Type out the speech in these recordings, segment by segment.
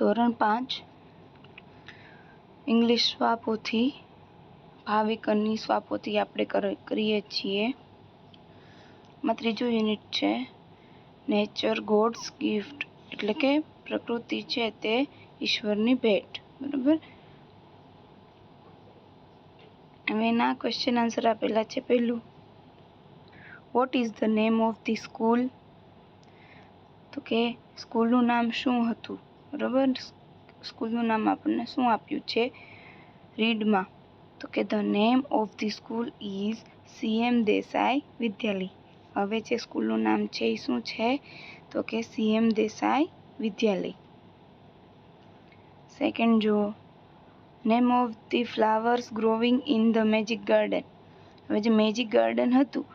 ધોરણ 5 ઇંગ્લિશ સ્વાપોથી ભાવિકરની સ્વાપોથી આપણે કરીએ છીએ. માં ત્રીજું યુનિટ છે નેચર ગોડ્સ ગિફ્ટ, એટલે કે પ્રકૃતિ છે તે ઈશ્વરની ભેટ. બરાબર. હવે એના ક્વેશ્ચન આન્સર આપેલા છે. પહેલું, what is the name of the school? તો કે સ્કૂલનું નામ શું હતું? બરાબર. સ્કૂલનું નામ આપણને શું આપ્યું છે રીડમાં? તો કે the name of the school is CM Desai Vidyalaya. હવે જે સ્કૂલનું નામ છે એ શું છે? તો કે CM દેસાઈ વિદ્યાલય. સેકન્ડ જુઓ, name of the flowers growing in the magic garden. હવે જે મેજિક ગાર્ડન હતું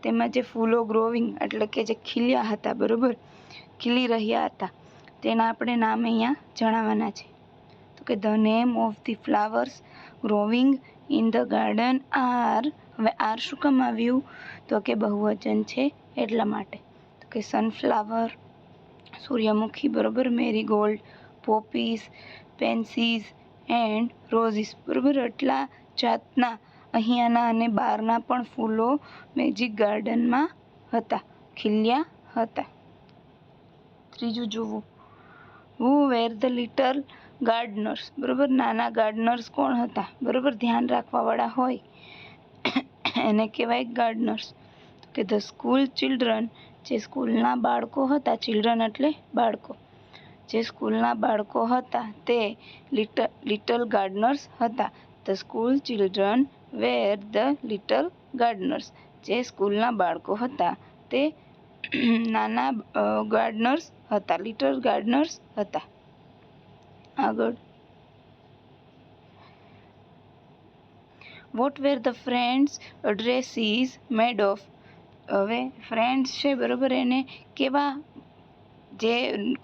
તેમાં જે ફૂલો ગ્રોવિંગ એટલે કે જે ખીલ્યા હતા, બરાબર, ખીલી રહ્યા હતા, તેના આપણે નામ અહીંયા જણાવવાના છે. તો કે the name of the flowers growing in the garden are. હવે આર શું કામ આવ્યું? તો કે બહુવચન છે એટલા માટે. તો કે સનફ્લાવર, સૂર્યમુખી, બરાબર, મેરીગોલ્ડ, પોપીસ, પેન્સીસ એન્ડ રોઝીસ. બરાબર. એટલા જાતના અહીંયાના અને બહારના પણ ફૂલો મેજિક ગાર્ડનમાં હતા, ખીલ્યા હતા. ત્રીજું જોવું, હુ વેર ધ લિટલ ગાર્ડનર્સ. બરાબર. નાના ગાર્ડનર્સ કોણ હતા? બરાબર. ધ્યાન રાખવાવાળા હોય એને કહેવાય ગાર્ડનર્સ. તો કે ધ સ્કૂલ ચિલ્ડ્રન, જે સ્કૂલના બાળકો હતા, ચિલ્ડ્રન એટલે બાળકો, જે સ્કૂલના બાળકો હતા તે લિટલ ગાર્ડનર્સ હતા. The school children were the little gardeners, જે સ્કૂલના બાળકો હતા તે નાના ગાર્ડનર્સ હતા, લિટલ ગાર્ડનર્સ હતા. આગળ, what were the friends dresses made of? હવે ફ્રેન્ડ્સ છે, બરાબર, એને કેવા જે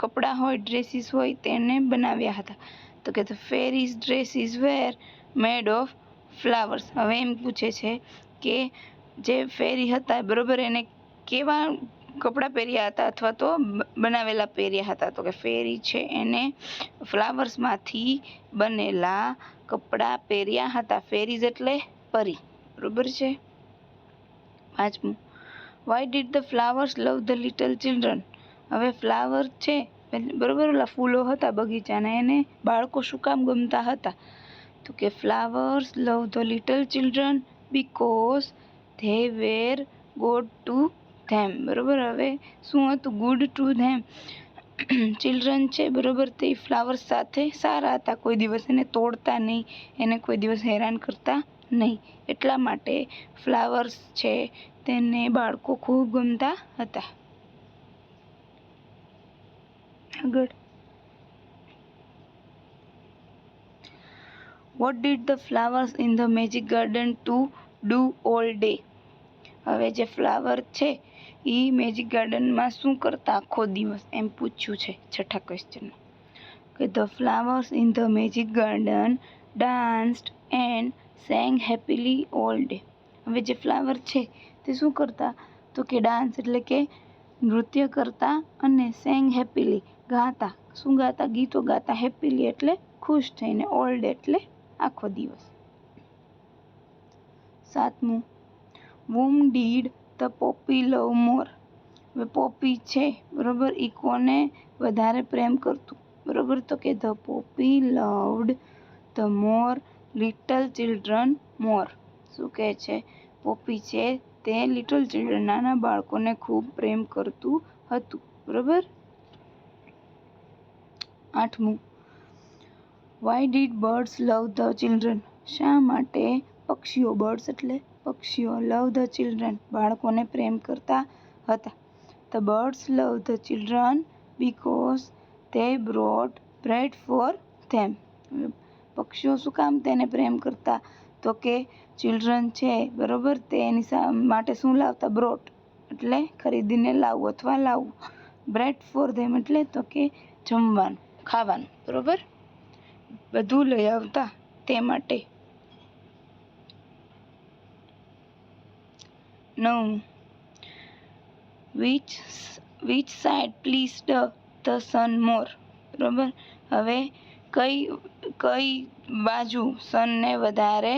કપડાં હોય, ડ્રેસીસ હોય તેને બનાવ્યા હતા? તો કે the fairies dresses were made of flowers. હવે એમ પૂછે છે કે જે ફેરી હતા, બરાબર, એને કેવા કપડાં પહેર્યા હતા અથવા તો બનાવેલા પહેર્યા હતા? તો કે ફેરી છે એને ફ્લાવર્સમાંથી બનેલા કપડાં પહેર્યા હતા. ફેરીઝ એટલે પરી. બરાબર છે. પાંચમું, why did the flowers love the little children? હવે ફ્લાવર છે, બરાબર, ઓલા ફૂલો હતા બગીચાના, એને બાળકો શું કામ ગમતા હતા? તો કે flowers love the little children because they were good to them. બરાબર. હવે શું હતું? Good to them. ચિલ્ડ્રન છે, બરાબર, તે ફ્લાવર્સ સાથે સારા હતા, કોઈ દિવસ એને તોડતા નહીં, એને કોઈ દિવસ હેરાન કરતા નહીં, એટલા માટે ફ્લાવર્સ છે તેને બાળકો ખૂબ ગમતા હતા. આગળ, what did the flowers in the magic garden to do all day? હવે જે ફ્લાવર છે એ મેજિક ગાર્ડનમાં શું કરતા આખો દિવસ? એમ પૂછ્યું છે છઠ્ઠા ક્વેશ્ચનમાં. કે the flowers in the magic garden danced and sang happily all day. હવે જે ફ્લાવર છે તે શું કરતા? તો કે ડાન્સ એટલે કે નૃત્ય કરતા અને સેંગ હેપીલી ગાતા. શું ગાતા? ગીતો ગાતા. હેપીલી એટલે ખુશ થઈને, ઓલ ડે એટલે આખો દિવસ. સાતમું, whom did the poppy love more? હવે પોપી છે, બરાબર, એ કોને વધારે પ્રેમ કરતું? બરાબર. તો કે the poppy loved the more little children more. શું કહે છે? પોપી છે તે લિટલ ચિલ્ડ્રન, નાના બાળકોને ખૂબ પ્રેમ કરતું હતું. બરાબર. આઠમું, why did birds love the children? શા માટે પક્ષીઓ, બર્ડ્સ એટલે પક્ષીઓ, લવ ધ ચિલ્ડ્રન બાળકોને પ્રેમ કરતા હતા? The birds love the children because they brought bread for them. પક્ષીઓ શું કામ તેને પ્રેમ કરતા? તો કે ચિલ્ડ્રન છે, બરાબર, તેની માટે શું લાવતા? બ્રોટ એટલે ખરીદીને લાવવું અથવા લાવવું. બ્રેડ ફોર ધેમ એટલે તો કે જમવાનું, ખાવાનું. બરાબર. બધું લઈ આવતા તે માટે. 9. Which side pleased the sun more? બરાબર. હવે કઈ કઈ બાજુ સનને વધારે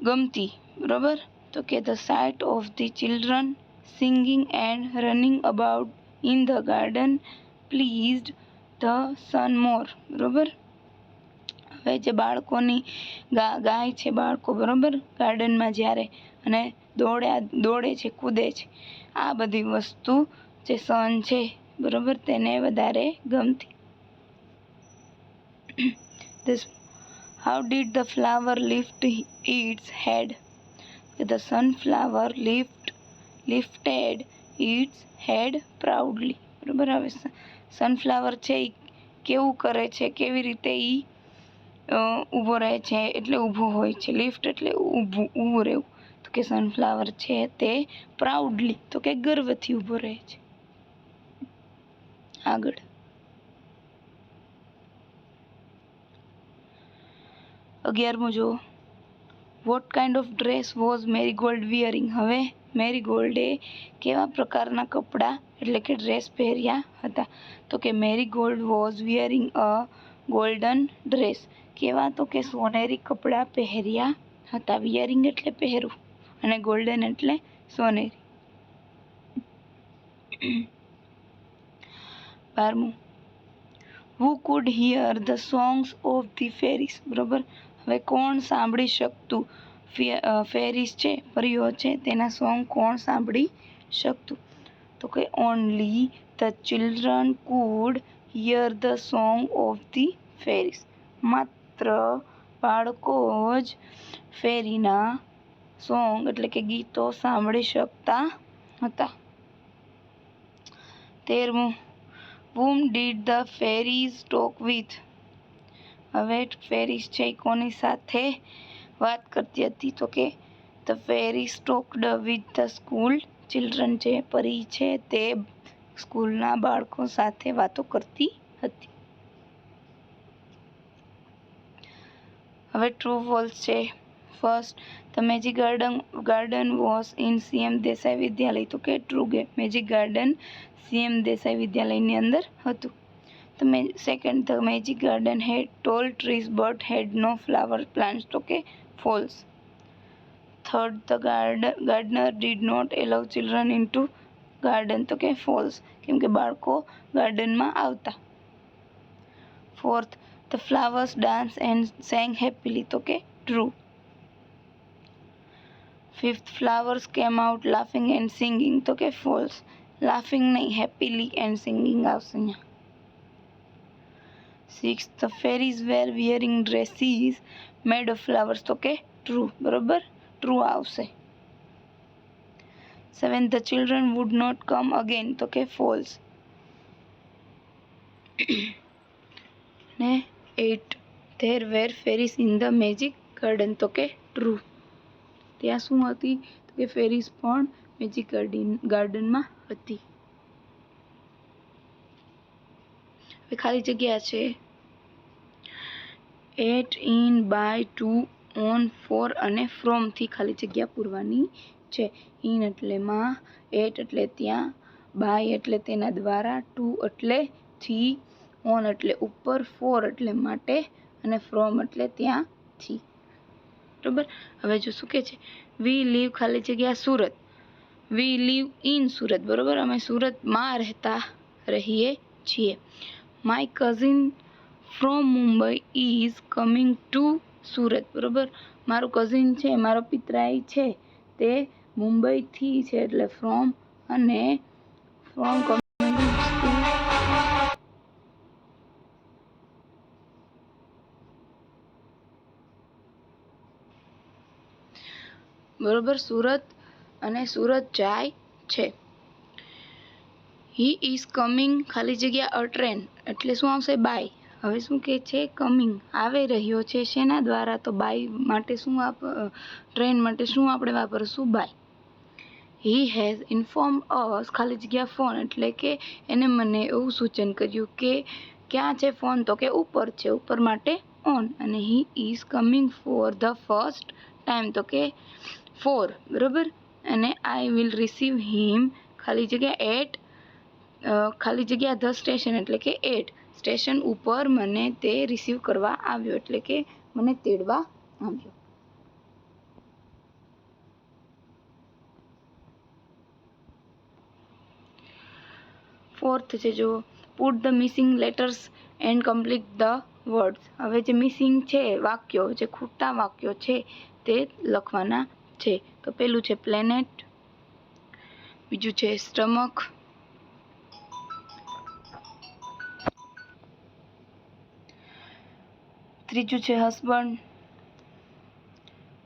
ગમતી, બરાબર? તો કે the sight of the children singing and running about in the garden pleased the sun more, બરાબર. હવે જે બાળકોની ગાય છે, બાળકો, બરાબર, ગાર્ડનમાં જ્યારે અને દોડે છે, કૂદે છે, આ બધી વસ્તુ જે સન છે, બરાબર, તેને વધારે ગમતી. How did the flower lift its head? The sunflower lifted its head proudly. બરાબર. હવે સનફ્લાવર છે એ કેવું કરે છે, કેવી રીતે એ ઊભો રહે છે, એટલે ઊભો હોય છે. લિફ્ટ એટલે ઊભું રહેવું. તો કે સનફ્લાવર છે તે પ્રાઉડલી, તો કે ગર્વથી ઊભો રહે છે. આગળ 11મું જુઓ. What kind of dress was marigold wearing? હવે મેરીગોલ્ડે કેવા પ્રકારના કપડાં એટલે કે ડ્રેસ પહેર્યા હતા? તો કે marigold was wearing a golden dress. કેવા? તો કે સોનેરી કપડાં પહેર્યા હતા. વિયરિંગ એટલે પહેરવું અને ગોલ્ડન એટલે સોનેરી. 12મું. Who could hear the songs of the fairies? બરાબર. હવે કોણ સાંભળી શકતું? ફેરીસ છે, પરીઓ છે, તેના સોંગ કોણ સાંભળી શકતું? તો કે only the children could hear the song of the fairies. માત્ર બાળકો જ ફેરીના સોંગ એટલે કે ગીતો સાંભળી શકતા હતા. 13મું. Whom did the fairies talk with? હવે ફેરીસ છે કોની સાથે વાત કરતી હતી? તો કે the fairies talked with the school children છે, પરી છે તે સ્કૂલના બાળકો સાથે વાતો કરતી હતી. હવે ટ્રુ ફોલ્સ છે. First, the magic garden was in CM Desai Vidyalaya. તો કે true. Magic garden CM Desai વિદ્યાલયની અંદર હતું. Second, the magic garden had tall trees but had no flower plants. તો કે false. Third, the gardener did not allow children into garden. તો કે false, કેમ કે બાળકો ગાર્ડનમાં આવતા. Fourth, the flowers dance and sang happily. તો કે ટ્રુ. ફિફ્થ, ફ્લાવર્સ કેમ આઉટ લાફિંગ એન્ડ સિંગિંગ. તો કે ફોલ્સ. લાફિંગ નહીં, હેપીલી એન્ડ સિંગિંગ આવશે અહીંયા. Sixth, the fairies were wearing dresses made of flowers. તો કે ટ્રુ, બરોબર, ટ્રુ આવશે. Seventh, the children would not come again. તો કે ફોલ્સ. ને 8, there were fairies in the magic garden. તો કે ટ્રુ. ત્યાં શું હતી? તો કે ફેરીઝ પણ મેજિક ગાર્ડનમાં હતી. હવે ખાલી જગ્યા છે. 8 in, by, to, on, for અને ફ્રોમ થી ખાલી જગ્યા પૂરવાની છે. ઇન એટલે માં, 8 એટલે ત્યાં, બાય એટલે તેના દ્વારા, ટુ એટલે થી, ઓન એટલે ઉપર, ફોર એટલે માટે અને ફ્રોમ એટલે ત્યાંથી. બરોબર. હવે જો શું કે છે, વી લીવ ખાલી જગ્યા સુરત. વી લીવ ઇન સુરત. બરોબર, અમે સુરતમાં રહીએ છીએ. My cousin from Mumbai is coming to Surat. બરોબર, મારું કઝિન છે, મારો પિતરાઈ છે તે મુંબઈથી છે એટલે ફ્રોમ અને ફ્રોમ બરોબર, સુરત અને સુરત જાય છે. હી ઇઝ કમિંગ ખાલી જગ્યા અ ટ્રેન એટલે શું આવશે? બાય. હવે શું કે છે? કમિંગ આવી રહ્યો છે, શેના દ્વારા? તો બાય માટે શું ટ્રેન માટે શું આપણે વાપરશું? બાય. હી હેઝ ઇન્ફોર્મ અસ ખાલી જગ્યા ફોન એટલે કે એને મને એવું સૂચન કર્યું કે ક્યાં છે ફોન? તો કે ઉપર છે, ઉપર માટે ઓન. અને he is coming for the first time. તો કે ફોર. બરોબર. અને આઈ વિલ રિસીવ હિમ ખાલી જગ્યા એટ ખાલી જગ્યા ધ સ્ટેશન એટલે કે એટ સ્ટેશન ઉપર મને તે રિસીવ કરવા આવ્યો એટલે કે મને તેડવા આવ્યો. ફોર્થ છે જો put the missing letters and complete the words. હવે જે મિસિંગ છે વાક્યો, જે ખોટા વાક્યો છે તે લખવાના છે. તો પેલું છે પ્લેનેટ, બીજું છે સ્ટમક, ત્રીજું છે હસબન્ડ,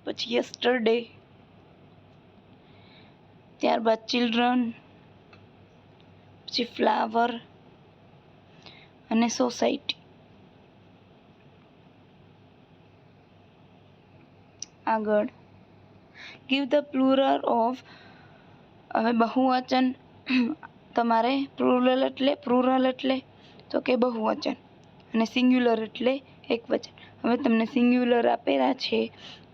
પછી યસ્ટરડે, ત્યારબાદ ચિલ્ડ્રન, પછી ફ્લાવર અને સોસાયટી. આગળ ગીવ ધ પ્લુરલ ઓફ. હવે બહુવચન તમારે પ્લુરલ એટલે તો કે બહુવચન અને સિંગ્યુલર એટલે એકવચન. હવે તમને સિંગ્યુલર આપેલા છે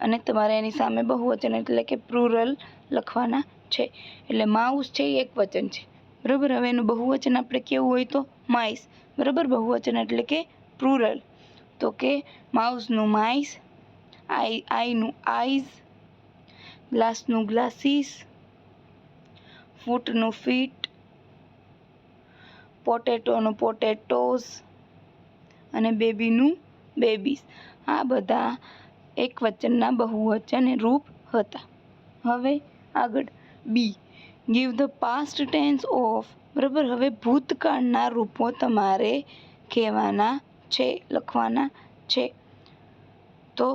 અને તમારે એની સામે બહુવચન એટલે કે પ્લુરલ લખવાના છે. એટલે માઉસ છે એ એકવચન છે, બરાબર. હવે એનું બહુવચન આપણે કેવું હોય તો માઇસ, બરાબર. બહુવચન એટલે કે પ્લુરલ, તો કે માઉસનું માઇસ, આઈનું આઈઝ, ગ્લાસનું ગ્લાસીસ, ફૂટનું ફીટ, પોટેટોનું પોટેટોઝ અને બેબીનું બેબીઝ. આ બધા એકવચનના બહુવચન રૂપ હતા. હવે આગળ B give the past tense of. બરાબર. હવે ભૂતકાળના રૂપો તમારે કહેવાના છે, લખવાના છે. તો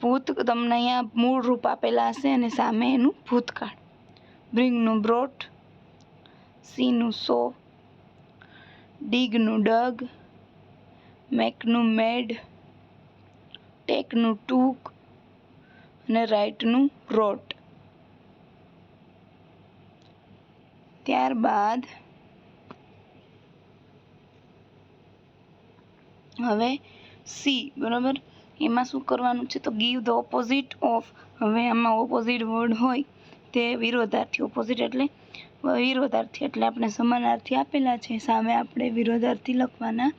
તમને અહીંયા મૂળ રૂપ આપેલા હશે અને સામે એનું ભૂતકાળ. બ્રિંગનું બ્રોટ, સીનું સો, ડીગનું ડગ, મેકનું મેડ, ટેકનું ટૂક અને રાઇટનું રોટ. ત્યારબાદ હવે સી, બરાબર. એમાં શું કરવાનું છે તો ગીવ ધ ઓપોઝિટ ઓફ. હવે આમાં ઓપોઝિટ વર્ડ હોય તે વિરોધાર્થી. ઓપોઝિટ એટલે વિરોધાર્થી, એટલે આપણે સમાનાર્થી આપેલા છે, સામે આપણે વિરોધાર્થી લખવાના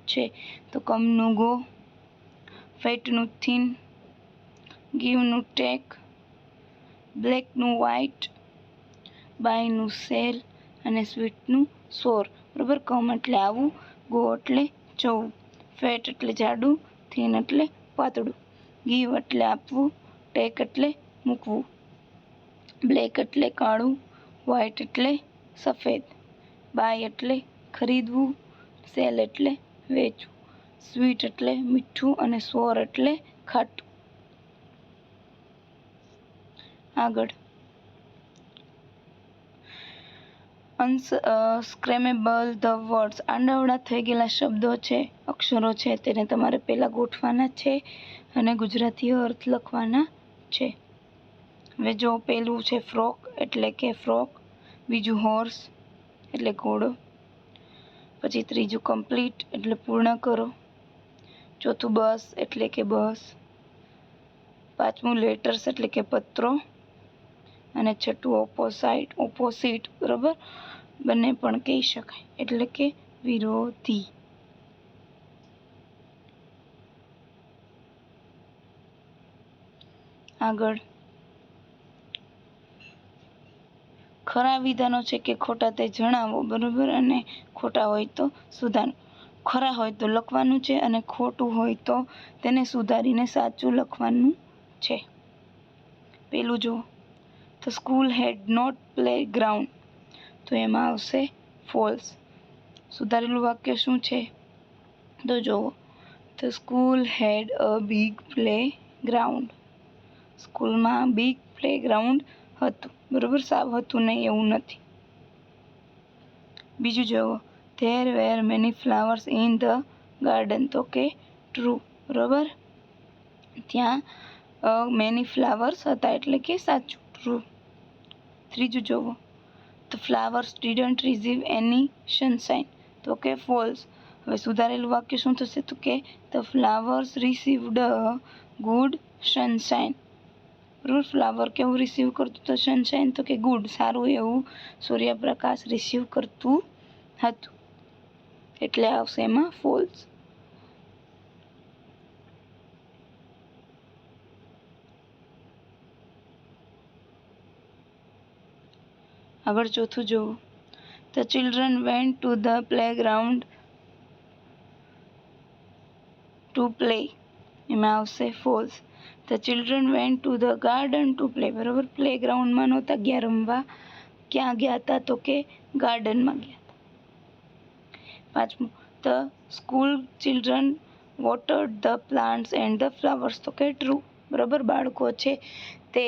છે. તો કમનું ગો, ફેટનું થીન, ગીવનું ટેક, બ્લેકનું વ્હાઇટ, બાયનું સેલ અને સ્વીટનું સોર. બરાબર. કમ એટલે આવું, ગો એટલે જવું, ફેટ એટલે જાડું, થીન એટલે પાતળું, ગીવ એટલે આપવું, ટેક એટલે મૂકવું, બ્લેક એટલે કાળું, વ્હાઇટ એટલે સફેદ, બાય એટલે ખરીદવું, સેલ એટલે વેચવું, સ્વીટ એટલે મીઠું અને સોર એટલે ખાટું. આગળ અનસ્ક્રેમેબલ ધ વર્ડ્સ. આંડાવડા થઈ ગયેલા શબ્દો છે, અક્ષરો છે, તેને તમારે પહેલાં ગોઠવાના છે અને ગુજરાતી અર્થ લખવાના છે. હવે જો પેલું છે ફ્રોક એટલે કે ફ્રોક, બીજું હોર્સ એટલે ઘોડો, પછી ત્રીજું કમ્પ્લીટ એટલે પૂર્ણ કરો, ચોથું બસ એટલે કે બસ, પાંચમું લેટર્સ એટલે કે પત્રો અને છઠ્ઠું ઓપોઝિટ, બરાબર. બંને પણ કહી શકાય એટલે કે વિરોધી. આગળ ખરા વિધાનો છે કે ખોટા તે જણાવો, બરાબર. અને ખોટા હોય તો સુધારો. ખરા હોય તો લખવાનું છે અને ખોટું હોય તો તેને સુધારીને સાચું લખવાનું છે. પેલું જો the school had not playground, તો એમાં આવશે ફોલ્સ. સુધારેલું વાક્ય શું છે તો જુઓ, the school had a big playground. સ્કૂલમાં બિગ પ્લે ગ્રાઉન્ડ હતું, બરાબર. સાવ હતું નહીં એવું નથી. બીજું જુઓ, there were many flowers in the garden, તો કે ટ્રુ, બરાબર. ત્યાં મેની ફ્લાવર્સ હતા એટલે કે સાચું, ટ્રુ. ત્રીજું જુઓ, the flowers didn't receive any sunshine, તો કે ફોલ્સ. હવે સુધારેલું વાક્ય શું થશે તો કે the flowers received good sunshine, બરોબર. ફ્લાવર કેવું રિસીવ કરતું હતું? સનશાઇન, તો કે ગુડ, સારું એવું સૂર્યપ્રકાશ રિસીવ કરતું હતું, એટલે આવશે એમાં ફોલ્સ. આગળ ચોથું જુઓ. The children went to the playground to play, એમાં આવશે false. The children went to the garden to play, બરાબર. પ્લેગ્રાઉન્ડમાં નહોતા ગયા રમવા, ક્યાં ગયા હતા? તો કે ગાર્ડનમાં ગયા હતા. પાંચમું, the school children watered the plants and the flowers, તો કે ટ્રુ, બરાબર. બાળકો છે તે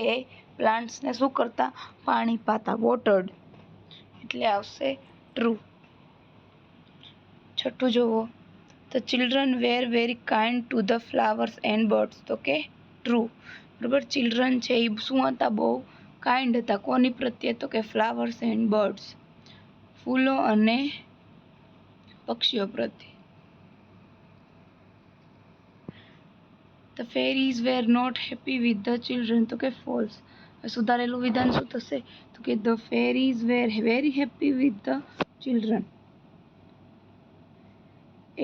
પ્લાન્ટ્સને શું કરતા? પાણી પાતા, વોટર્ડ, એટલે આવશે ટ્રુ. છઠ્ઠું જુઓ. The children were very kind to the flowers and birds, તો કે ટ્રુ, બરાબર. ચિલ્ડ્રન છે એ શું હતા? બહુ કાઇન્ડ હતા. કોની પ્રત્યે? તો કે ફ્લાવર્સ એન્ડ બર્ડ્સ, ફૂલો અને પક્ષીઓ પ્રત્યે. The fairies were not happy with the children, તો કે ફોલ્સ. સુધારેલું વિધાન શું થશે? તો કે the fairies were very happy with the children.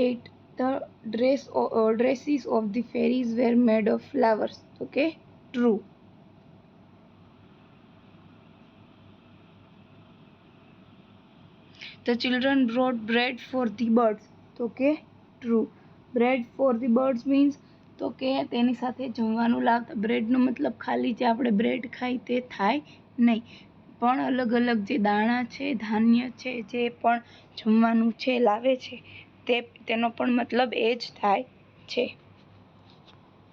8. ધ dresses of the fairies were made of flowers, તો કે true. The children brought bread for the birds, તો કે true. bread for the birds means, તો કે તેની સાથે જમવાનું લાવતા. બ્રેડનો મતલબ ખાલી જે આપણે બ્રેડ ખાઈ તે થાય નહીં, પણ અલગ અલગ જે દાણા છે, ધાન્ય છે, જે પણ જમવાનું છે લાવે છે, તેનો પણ મતલબ એ જ થાય છે.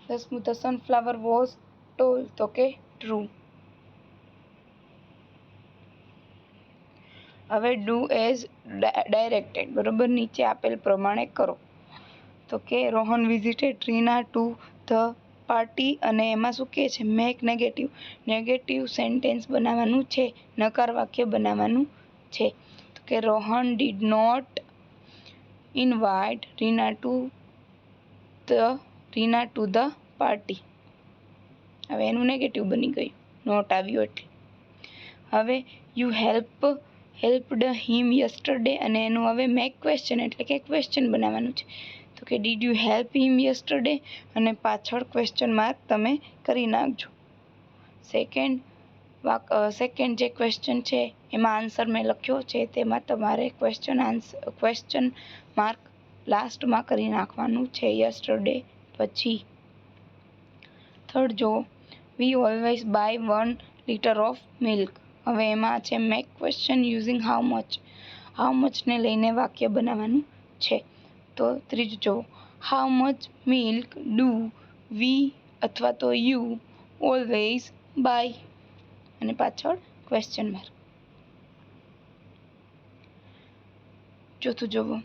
10. ધ સનફ્લાવર વોઝ ટોલ, તો કે ટ્રુ. હવે ડુ એઝ ડાયરેક્ટેડ, બરોબર. નીચે આપેલ પ્રમાણે કરો. તો કે Rohan visited Reena to the party, અને એમાં શું કહે છે? મેક નેગેટિવ સેન્ટેન્સ બનાવવાનું છે, નકાર વાક્ય બનાવવાનું છે. તો કે Rohan did not invite Reena to the party. હવે એનું નેગેટિવ બની ગયું, નોટ આવ્યું એટલે. હવે યુ હેલ્પડ હિમ યસ્ટરડે, અને એનું હવે મેક ક્વેશ્ચન, એટલે કે ક્વેશ્ચન બનાવવાનું છે. તો કે did you help him yesterday, અને પાછળ ક્વેશ્ચન માર્ક તમે કરી નાખજો. સેકન્ડ જે ક્વેશ્ચન છે એમાં આન્સર મેં લખ્યો છે, તેમાં તમારે ક્વેશ્ચન માર્ક લાસ્ટમાં કરી નાખવાનું છે, યસ્ટરડે પછી. થર્ડ જો, we always buy 1 liter of milk. હવે એમાં છે મેક ક્વેશ્ચન યુઝિંગ હાઉ મચને લઈને વાક્ય બનાવવાનું છે. તો ત્રીજું જો, how much milk do we અથવા તો યુ ઓલવેઝ બાય, અને પાછળ ક્વેશ્ચન માર્ક. ચોથું જુઓ.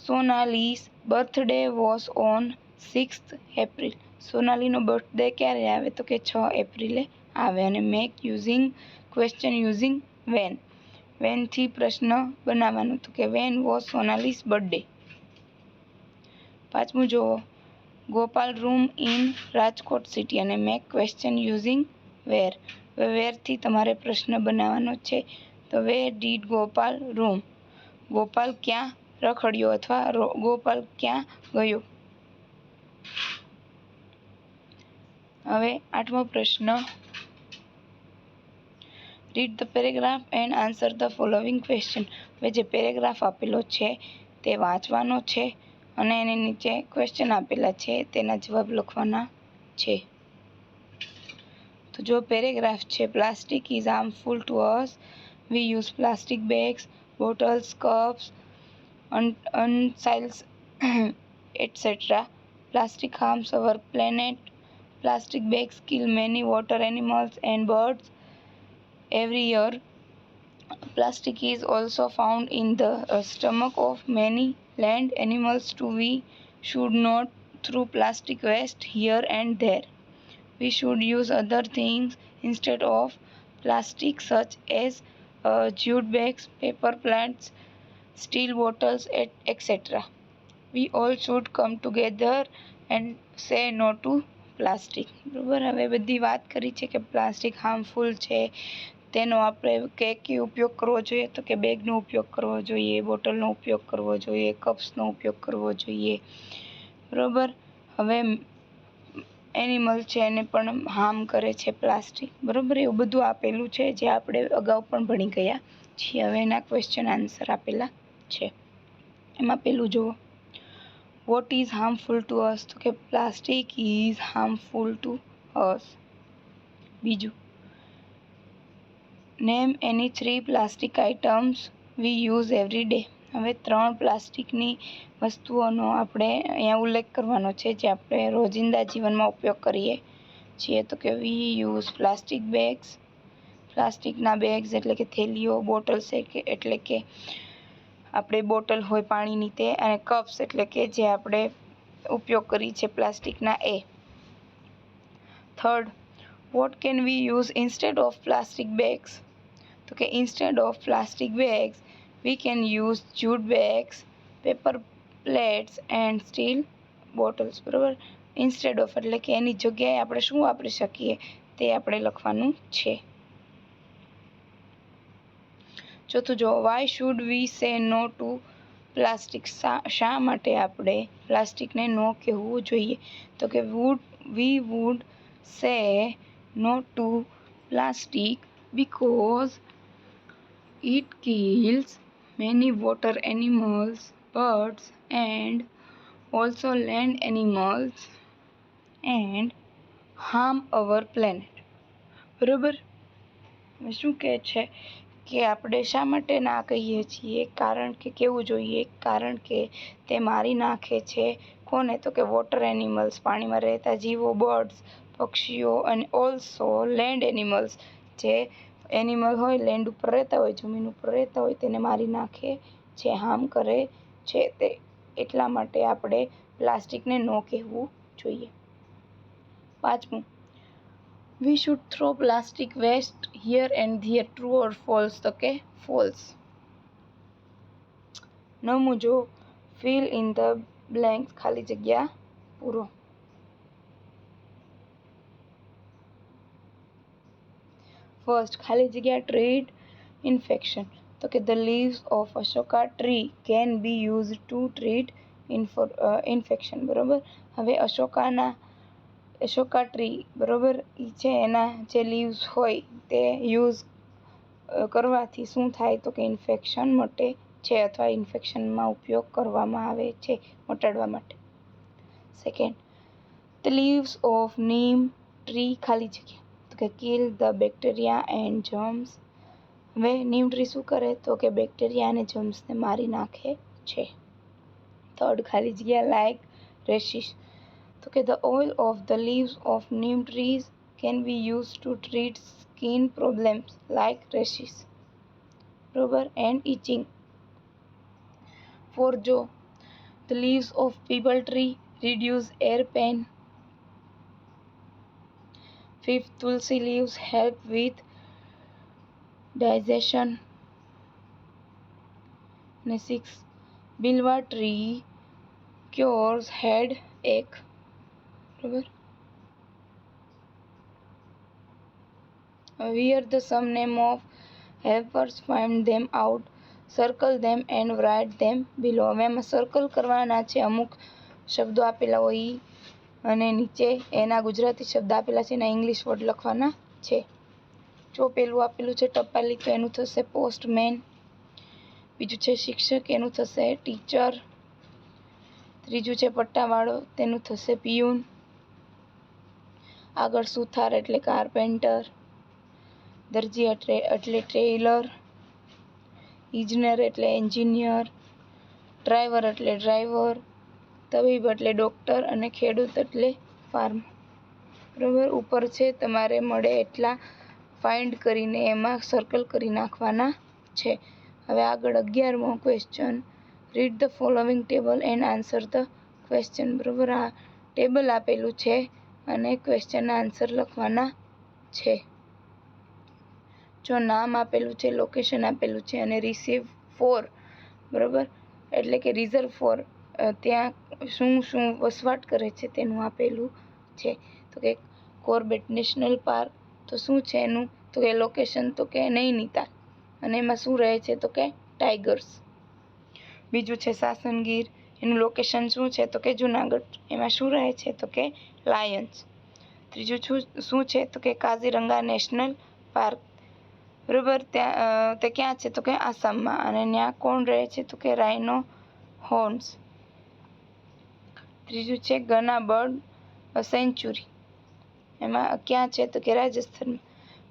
Sonali's birthday was on 6th April. સોનાલીનો બર્થડે ક્યારે આવે? તો કે 6 એપ્રિલે આવે. અને મેક ક્વેશ્ચન યુઝિંગ વેનથી પ્રશ્ન બનાવવાનું. તો કે વેન વોઝ સોનાલીસ બર્થડે. પાંચમું જુઓ. Gopal room in Rajkot city, અને મેક ક્વેશ્ચન યુઝિંગ વેરથી તમારે પ્રશ્ન બનાવવાનો છે. તો where did Gopal room, Gopal ક્યાં રખડ્યો અથવા ગોપાલ ક્યાં ગયો. હવે 8મો પ્રશ્ન. Read the paragraph and answer the following question. હવે જે પેરેગ્રાફ આપેલો છે તે વાંચવાનો છે, અને એની નીચે ક્વેશ્ચન આપેલા છે તેના જવાબ લખવાના છે. તો જો પેરેગ્રાફ છે, plastic is harmful to us, V use plastic bags, bottles, cups, utensils, etc. Plastic harms our planet. Plastic bags kill many water animals and birds every year. Plastic is also found in the stomach of many land animals too. We should not throw plastic waste here and there. We should use other things instead of plastic, such as jute bags, paper plates, steel bottles, etc. We all should come together and say no to plastic. બરાબર, હવે બધી વાત કરી છે કે plastic harmful છે, તેનો આપણે કે ઉપયોગ કરવો જોઈએ, તો કે બેગનો ઉપયોગ કરવો જોઈએ, બોટલનો ઉપયોગ કરવો જોઈએ, કપ્સનો ઉપયોગ કરવો જોઈએ. બરાબર, હવે એનિમલ છે એને પણ હાર્મ કરે છે પ્લાસ્ટિક. બરાબર, એવું બધું આપેલું છે જે આપણે અગાઉ પણ ભણી ગયા છીએ. હવે એના ક્વેશ્ચન આન્સર આપેલા છે. એમાં પેલું જુઓ, what is harmful to us, તો કે plastic is harmful to us. બીજું, name any 3 plastic items we use every day. હવે 3 પ્લાસ્ટિકની વસ્તુઓનો આપણે અહીંયા ઉલ્લેખ કરવાનો છે જે આપણે રોજિંદા જીવનમાં ઉપયોગ કરીએ છીએ. તો કે વી યુઝ પ્લાસ્ટિક બેગ્સ, પ્લાસ્ટિકના બેગ્સ એટલે કે થેલીઓ, બોટલ્સ એટલે કે આપણે બોટલ હોય પાણીની તે, અને કપ્સ એટલે કે જે આપણે ઉપયોગ કરી છે પ્લાસ્ટિકના એ. Third, what can we use instead of plastic bags, તો કે instead of plastic bags we can use jute bags, paper plates and steel bottles. બરાબર, ઇન્સ્ટેડ ઓફ એટલે કે એની જગ્યાએ આપણે શું વાપરી શકીએ તે આપણે લખવાનું છે. ચોથું જો, વાય શુડ વી સે નો ટુ પ્લાસ્ટિક, શા માટે આપણે પ્લાસ્ટિકને નો કહેવું જોઈએ, તો કે we would say no to plastic because it kills many water animals, birds and also land animals and harm our planet. બરાબર, શું કહે છે કે આપણે શા માટે ના કહીએ છીએ, કારણ કે કેવું જોઈએ, કારણ કે તે મારી નાખે છે કોને, તો કે વોટર એનિમલ્સ, પાણીમાં રહેતા જીવો, બર્ડ્સ, પક્ષીઓ, અને ઓલ્સો લેન્ડ એનિમલ્સ, જે એનિમલ હોય લેન્ડ ઉપર રહેતા હોય, જમીન ઉપર રહેતા હોય, તેને મારી નાખે છે, હાર્મ કરે છે. તે એટલા માટે આપણે પ્લાસ્ટિકને નો કહેવું જોઈએ. પાંચમું, we should throw plastic waste here and there, true or false, તો કે ફોલ્સ. નવમું જો, ફિલ ઇન ધ બ્લેન્ક્સ, ખાલી જગ્યા પૂરો. ફર્સ્ટ, ખાલી જગ્યા ટ્રીટ ઇન્ફેક્શન, તો કે the leaves of Ashoka tree can be use to treat infection. બરાબર, હવે અશોકા ટ્રી, બરાબર, એ છે એના જે લીવ્સ હોય તે યુઝ કરવાથી શું થાય, તો કે ઇન્ફેક્શન મટે છે, અથવા ઇન્ફેક્શનમાં ઉપયોગ કરવામાં આવે છે મટાડવા માટે. Second, the leaves of neem tree, ખાલી જગ્યા, તો કે kill the bacteria and germs. હવે નીમ ટ્રી શું કરે, તો કે બેક્ટેરિયા અને જર્મ્સને મારી નાખે છે. થર્ડ, ખાલી જગ્યા લાઇક રેશિસ, તો કે the oil of the leaves of neem trees can be use to treat skin problems like rashes. બરાબર, એન્ડ ઇચિંગ. ફોર્થ જો, the leaves of people tree reduce air pain. Fifth, tulsi leaves help with digestion. And sixth, bilwa tree cures headache. બરાબર, here the some name of helpers, find them out, circle them and write them below. હવે એમાં circle કરવાના છે, અમુક શબ્દો આપેલા હોય અને નીચે એના ગુજરાતી શબ્દ આપેલા છે, એના ઇંગ્લિશ વર્ડ લખવાના છે. જો પેલું આપેલું છે ટપાલી, તો એનું થશે પોસ્ટમેન. બીજું છે શિક્ષક, એનું થશે ટીચર. ત્રીજું છે પટ્ટાવાળો, તેનું થશે પિયુન. આગળ સુથાર એટલે કાર્પેન્ટર. દરજી એટલે ટેલર. ઇજનેર એટલે એન્જિનિયર. ડ્રાઈવર એટલે ડ્રાઈવર. તબીબ એટલે ડૉક્ટર. અને ખેડૂત એટલે ફાર્મર. બરાબર, ઉપર છે તમારે મળે એટલા ફાઇન્ડ કરીને એમાં સર્કલ કરી નાખવાના છે. હવે આગળ 11મો question, read the following table and answer the question. બરાબર, આ ટેબલ આપેલું છે અને ક્વેશ્ચનના આન્સર લખવાના છે. જો નામ આપેલું છે, લોકેશન આપેલું છે, અને રિસીવ ફોર, બરાબર, એટલે કે રિઝર્વ ફોર, ત્યાં શું શું વસવાટ કરે છે તેનું આપેલું છે. તો કે કોર્બેટ નેશનલ પાર્ક. તો શું છે એનું? તો કે લોકેશન તો કે નૈનીતાલ, અને એમાં શું રહે છે? તો કે ટાઈગર્સ. બીજું છે સાસણ ગીર, એનું લોકેશન શું છે? તો કે જુનાગઢ, એમાં શું રહે છે? તો કે લાયન્સ. ત્રીજું શું છે? તો કે કાઝીરંગા નેશનલ પાર્ક, બરોબર. ત્યાં તે ક્યાં છે? તો કે આસામમાં, અને ત્યાં કોણ રહે છે? તો કે રાઇનો હોર્ન્સ. ત્રીજું છે ગના બર્ડ સેન્ચુરી, એમાં ક્યાં છે? તો કે રાજસ્થાનમાં,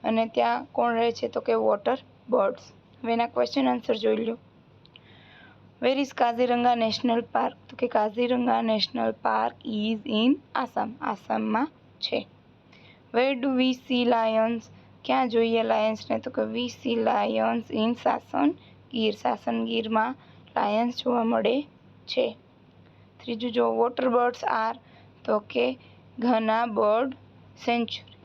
અને ત્યાં કોણ રહે છે? તો કે વોટર બર્ડ્સ. હવે એના ક્વેશ્ચન આન્સર જોઈ લો. Where is Kaziranga national park? તો કે Kaziranga national park is in Assam, આસામમાં છે. Where do we see lions? ક્યાં જોઈએ લાયન્સને? તો કે we see lions in Sasan Gir, Sasan ગીરમાં લાયન્સ જોવા મળે છે. ત્રીજું જો વોટર બર્ડ્સ આર, તો કે ઘના બર્ડ સેન્ચુરી.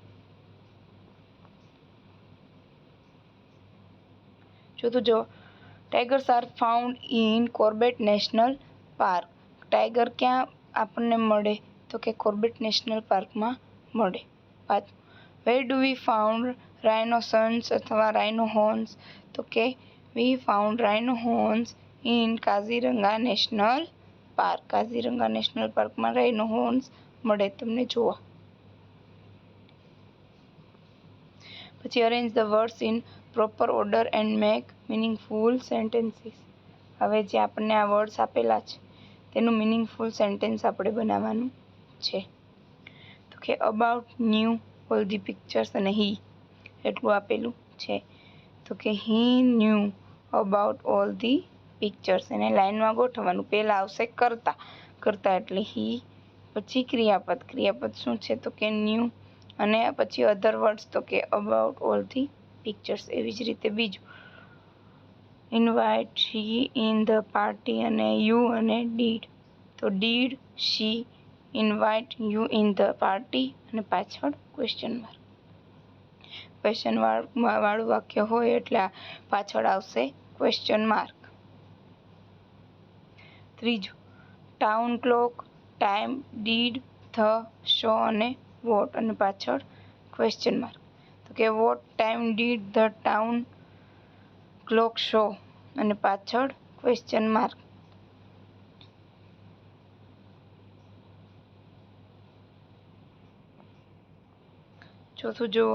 ચોથું જો tigers are found in Corbett national park, tiger ક્યાં આપણને મળે? તો કે કોર્બેટ નેશનલ પાર્કમાં મળે. પાંચમું વેર ડુ વી ફાઉન્ડ રાઇનોસન્સ અથવા રાઇનોહોર્ન્સ? તો કે we found rhino horns in Kaziranga national park, Kaziranga national પાર્કમાં રાઇનોહોર્ન્સ મળે તમને જોવા. પછી arrange the words in proper order and make meaningful sentences. હવે જે આપણને આ વર્ડ્સ આપેલા છે તેનું મિનિંગફુલ સેન્ટેન્સ આપણે બનાવવાનું છે. તો કે about new all the pictures, અને હી એટલું આપેલું છે. તો કે હી new about all the pictures, એને લાઈનમાં ગોઠવવાનું. પહેલાં આવશે કરતા, કરતા એટલે હી, પછી ક્રિયાપદ, ક્રિયાપદ શું છે? તો કે ન્યૂ, અને પછી અધર વર્ડ્સ, તો કે અબાઉટ ઓલ ધી પિક્ચર્સ. એવી જ રીતે બીજું invite she in the party, અને યુ અને ડીડ. તો did she invite you in the party, અને પાછળ ક્વેશ્ચન માર્ક. ક્વેશ્ચન વાળું વાક્ય હોય એટલે પાછળ આવશે ક્વેશ્ચન માર્ક. ત્રીજું town clock, time, did, the, show અને વોટ, અને પાછળ ક્વેશ્ચન માર્ક. તો કે what time did the town clock show, અને પાછળ ક્વેશ્ચન માર્ક. ચોથું જુઓ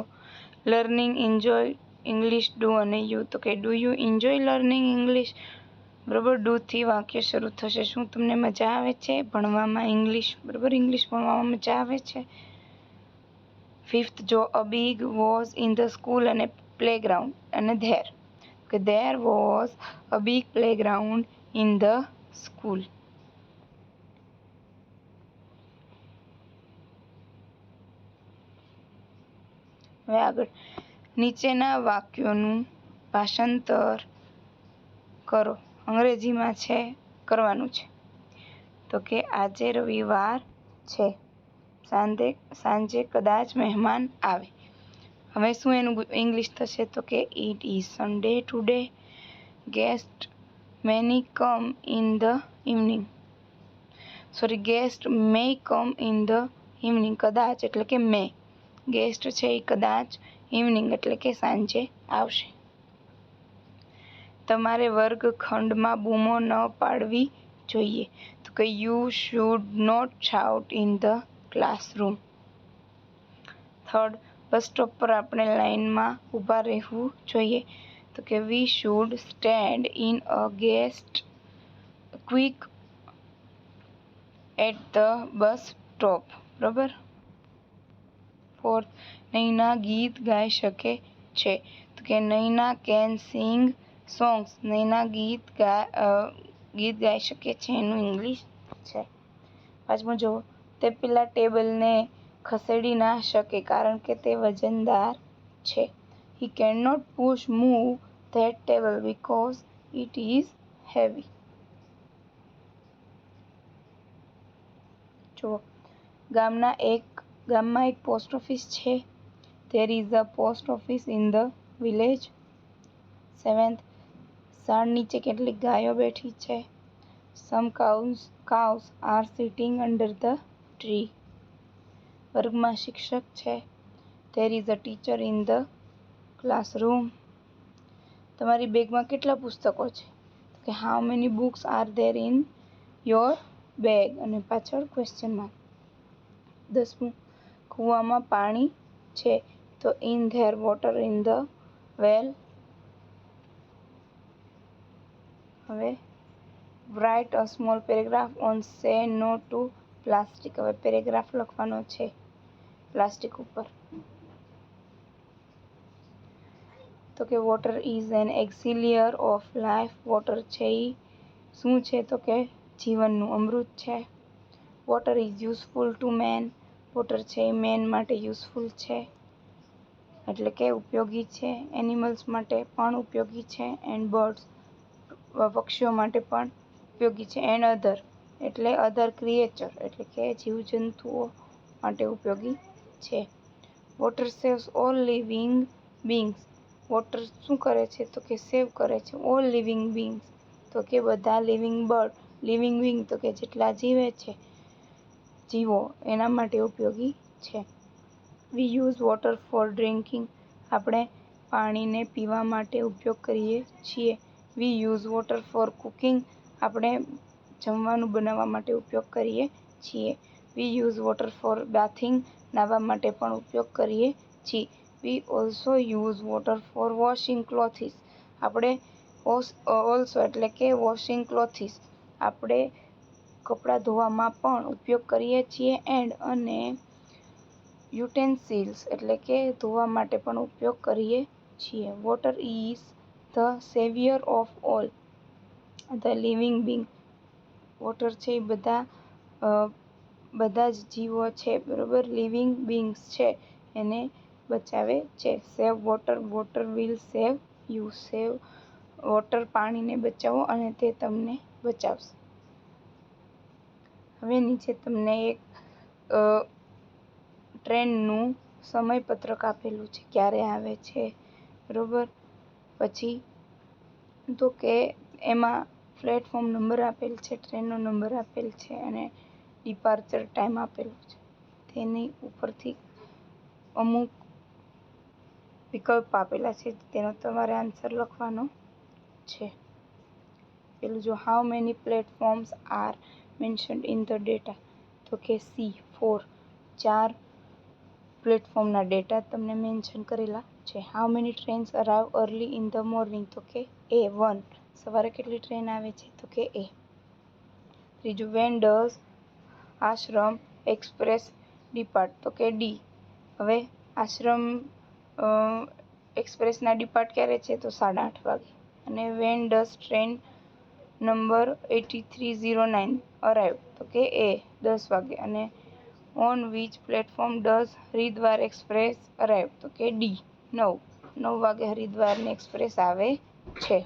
લર્નિંગ, એન્જોય, ઇંગ્લિશ, ડુ અને યુ. તો કે do you enjoy learning English? બરાબર, ડુથી વાક્ય શરૂ થશે. શું તમને મજા આવે છે ભણવામાં ઇંગ્લિશ? બરાબર, ઇંગ્લિશ ભણવામાં મજા આવે છે. ફિફ્થ જો અબીગ વોઝ ઇન ધ સ્કૂલ અને પ્લેગ્રાઉન્ડ, અને ધેર, કે there was a big playground in the school. હવે આગળ નીચેના વાક્યોનું ભાષાંતર કરો. અંગ્રેજીમાં છે કરવાનું છે. તો કે આજે રવિવાર છે, સાંજે કદાચ મહેમાન આવે. હવે શું એનું ઇંગ્લિશ થશે? તો કે it is Sunday today, guest many come in the evening, guest may come in the evening, કદાચ એટલે કે મે, ગેસ્ટ છે એ કદાચ, ઇવનિંગ એટલે કે સાંજે આવશે. તમારે વર્ગખંડમાં બૂમો ન પાડવી જોઈએ. તો કે you should not shout in the classroom. Third bus stop પર આપણે લાઇનમાં ઊભા રહેવું જોઈએ. તો કે we should stand in a guest quick at the bus stop. બરાબર. ફોર્થ નૈના ગીત ગાઈ શકે છે. તો કે Naina can sing songs, Naina ગીત ગાઈ શકે છે, એનું ઇંગ્લિશ છે. પાંચમું જુઓ તે પેલા ટેબલને ખસેડી ના શકે કારણ કે તે વજનદાર છે. He can not push move that table because it is heavy. જુઓ ગામમાં એક પોસ્ટ ઓફિસ છે. There is a post office in the village. Seventh ઝાડ નીચે કેટલીક ગાયો બેઠી છે. Some cows are sitting under the tree. વર્ગમાં શિક્ષક છે. There is a teacher in the classroom. તમારી બેગમાં કેટલા પુસ્તકો છે? તો કે how many books are there in your bag, અને પાછળ ક્વેશ્ચન માર્ક. 10મું, કૂવામાં પાણી છે. તો in there water in the well. હવે write a small paragraph on say no to plastic. હવે પેરેગ્રાફ લખવાનો છે પ્લાસ્ટિક ઉપર. તો કે water is an elixir of life. Water છે એ શું છે? તો કે જીવનનું અમૃત છે. Water is useful to man. Water છે એ મેન માટે યુઝફુલ છે, એટલે કે ઉપયોગી છે. એનિમલ્સ માટે પણ ઉપયોગી છે. એન્ડ બર્ડ્સ, પક્ષીઓ માટે પણ ઉપયોગી છે. એન્ડ અધર એટલે અધર ક્રિએચર, એટલે કે જીવજંતુઓ માટે ઉપયોગી છે. Water saves all living beings. Water શું કરે છે? તો કે સેવ કરે છે ઓલ લિવિંગ બીંગ્સ, તો કે બધા લિવિંગ બર્ડ, લિવિંગ બીંગ તો કે જેટલા જીવે છે, જીવો, એના માટે ઉપયોગી છે. વી યુઝ વોટર ફોર ડ્રિંકિંગ. આપણે પાણીને પીવા માટે ઉપયોગ કરીએ છીએ. વી યુઝ વોટર ફોર કુકિંગ. આપણે જમવાનું બનાવવા માટે ઉપયોગ કરીએ છીએ. વી યુઝ વોટર ફોર બાથિંગ. નાહવા માટે પણ ઉપયોગ કરીએ છીએ. We also use water for washing clothes. આપણે ઓલ્સો એટલે કે વોશિંગ ક્લોથિસ, આપણે કપડાં ધોવામાં પણ ઉપયોગ કરીએ છીએ. એન્ડ અને યુટેન્સિલ્સ એટલે કે ધોવા માટે પણ ઉપયોગ કરીએ છીએ. Water is the saviour of all the living being. Water છે એ બધા જ જીવો છે, બરોબર, લિવિંગ બીંગ્સ છે, એને બચાવે છે. Save water, water will save you. Save water, પાણીને બચાવો અને તે તમને બચાવશે. હવે નીચે તમને એક ટ્રેનનું સમયપત્રક આપેલું છે, ક્યારે આવે છે, બરોબર. પછી તો કે એમાં પ્લેટફોર્મ નંબર આપેલ છે, ટ્રેનનો નંબર આપેલ છે અને ડિપાર્ચર ટાઈમ આપેલું છે. તેની ઉપરથી અમુક વિકલ્પ આપેલા છે, તેનો તમારે આન્સર લખવાનો છે. પેલું જો how many platforms are mentioned in the data, તો કે સી 4, 4 પ્લેટફોર્મના ડેટા તમને મેન્શન કરેલા છે. How many trains arrive early in the morning, તો કે એ 1, સવારે કેટલી ટ્રેન આવે છે? તો કે એ. ત્રીજું, when does Ashram express depart, તો કે ડી. હવે આશ્રમ એક્સપ્રેસના ડિપાર્ટ ક્યારે છે? તો 8:30 વાગે. અને when does train number 8309 arrive, તો કે એ 10 વાગે. અને on which platform does Haridwar express arrive, તો કે ડી 9 વાગે હરિદ્વારની એક્સપ્રેસ આવે છે.